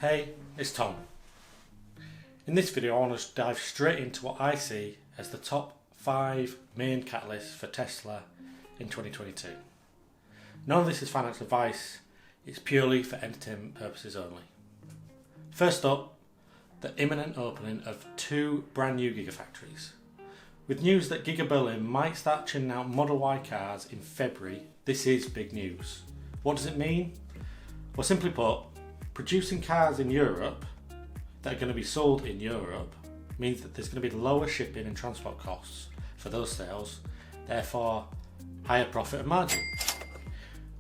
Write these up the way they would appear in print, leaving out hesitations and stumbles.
Hey, it's Tom. In this video I want to dive straight into what I see as the top 5 main catalysts for Tesla in 2022. None of this is financial advice, it's purely for entertainment purposes only. First up, the imminent opening of 2 brand new Gigafactories. With news that Giga Berlin might start churning out Model Y cars in February, this is big news. What does it mean? Well, simply put, producing cars in Europe that are going to be sold in Europe means that there's going to be lower shipping and transport costs for those sales, therefore higher profit and margin.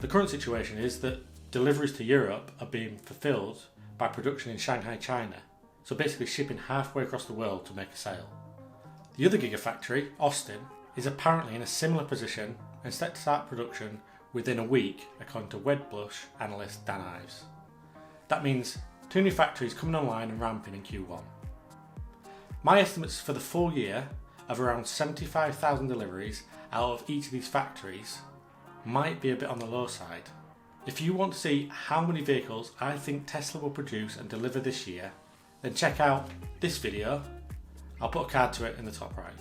The current situation is that deliveries to Europe are being fulfilled by production in Shanghai, China, so basically shipping halfway across the world to make a sale. The other Gigafactory, Austin, is apparently in a similar position and set to start production within a week, according to Wedbush analyst Dan Ives. That means 2 new factories coming online and ramping in Q1. My estimates for the full year of around 75,000 deliveries out of each of these factories might be a bit on the low side. If you want to see how many vehicles I think Tesla will produce and deliver this year, then check out this video. I'll put a card to it in the top right.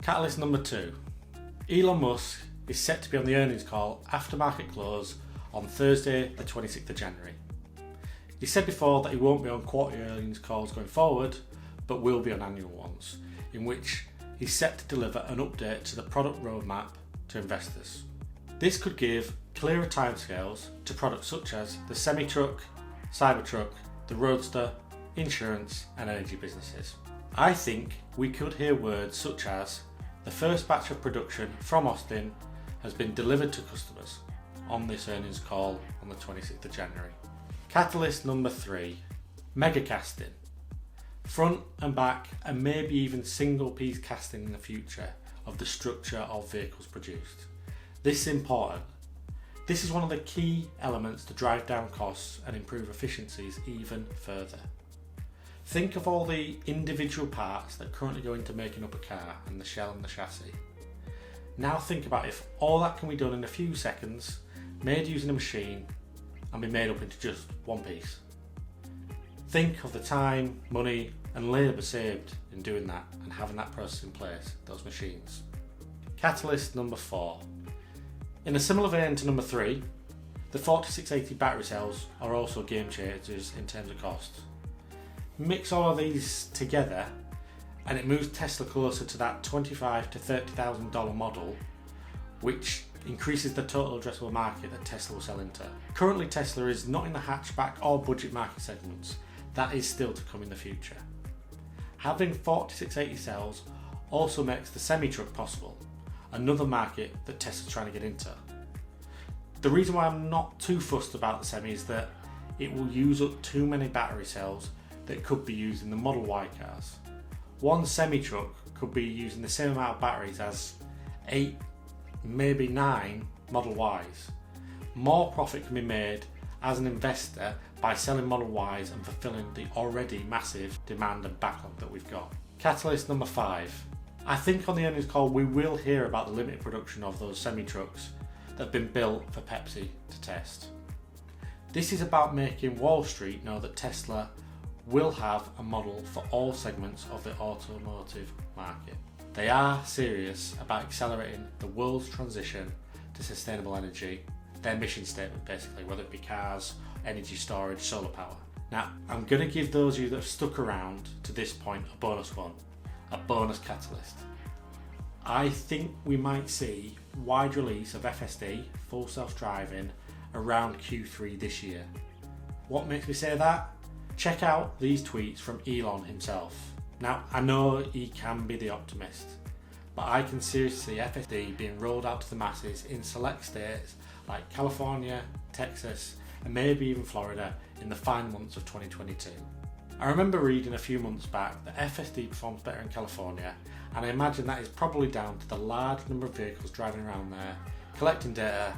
Catalyst number 2. Elon Musk is set to be on the earnings call after market close on Thursday the 26th of January. He said before that he won't be on quarterly earnings calls going forward, but will be on annual ones, in which he's set to deliver an update to the product roadmap to investors. This could give clearer timescales to products such as the semi-truck, Cybertruck, the Roadster, insurance and energy businesses. I think we could hear words such as the first batch of production from Austin has been delivered to customers on this earnings call on the 26th of January. Catalyst number 3, mega casting. Front and back and maybe even single piece casting in the future of the structure of vehicles produced. This is important. This is one of the key elements to drive down costs and improve efficiencies even further. Think of all the individual parts that currently go into making up a car and the shell and the chassis. Now think about if all that can be done in a few seconds, made using a machine, and be made up into just one piece. Think of the time, money and labour saved in doing that and having that process in place, those machines. Catalyst number 4. In a similar vein to number 3, the 4680 battery cells are also game changers in terms of cost. Mix all of these together and it moves Tesla closer to that $25,000 to $30,000 model, which increases the total addressable market that Tesla will sell into. Currently Tesla is not in the hatchback or budget market segments. That is still to come in the future. Having 4680 cells also makes the semi-truck possible, another market that Tesla's trying to get into. The reason why I'm not too fussed about the semi is that it will use up too many battery cells that could be used in the Model Y cars. One semi-truck could be using the same amount of batteries as 8, maybe 9 Model Ys. More profit can be made as an investor by selling Model Ys and fulfilling the already massive demand and backlog that we've got. Catalyst number 5. I think on the earnings call we will hear about the limited production of those semi-trucks that have been built for Pepsi to test. This is about making Wall Street know that Tesla will have a model for all segments of the automotive market. They are serious about accelerating the world's transition to sustainable energy, their mission statement basically, whether it be cars, energy storage, solar power. Now, I'm going to give those of you that have stuck around to this point a bonus one, a bonus catalyst. I think we might see wide release of FSD, full self-driving, around Q3 this year. What makes me say that? Check out these tweets from Elon himself. Now, I know he can be the optimist, but I can seriously see FSD being rolled out to the masses in select states like California, Texas, and maybe even Florida in the final months of 2022. I remember reading a few months back that FSD performs better in California, and I imagine that is probably down to the large number of vehicles driving around there, collecting data,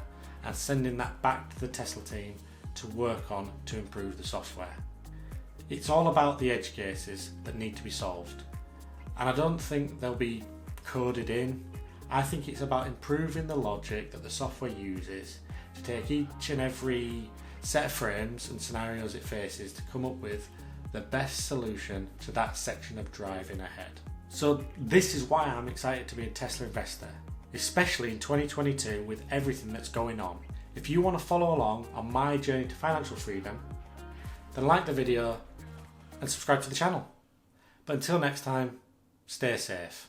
and sending that back to the Tesla team to work on to improve the software. It's all about the edge cases that need to be solved, and I don't think they'll be coded in. I think it's about improving the logic that the software uses to take each and every set of frames and scenarios it faces to come up with the best solution to that section of driving ahead. So this is why I'm excited to be a Tesla investor, especially in 2022 with everything that's going on. If you want to follow along on my journey to financial freedom, then like the video and subscribe to the channel. But until next time, stay safe.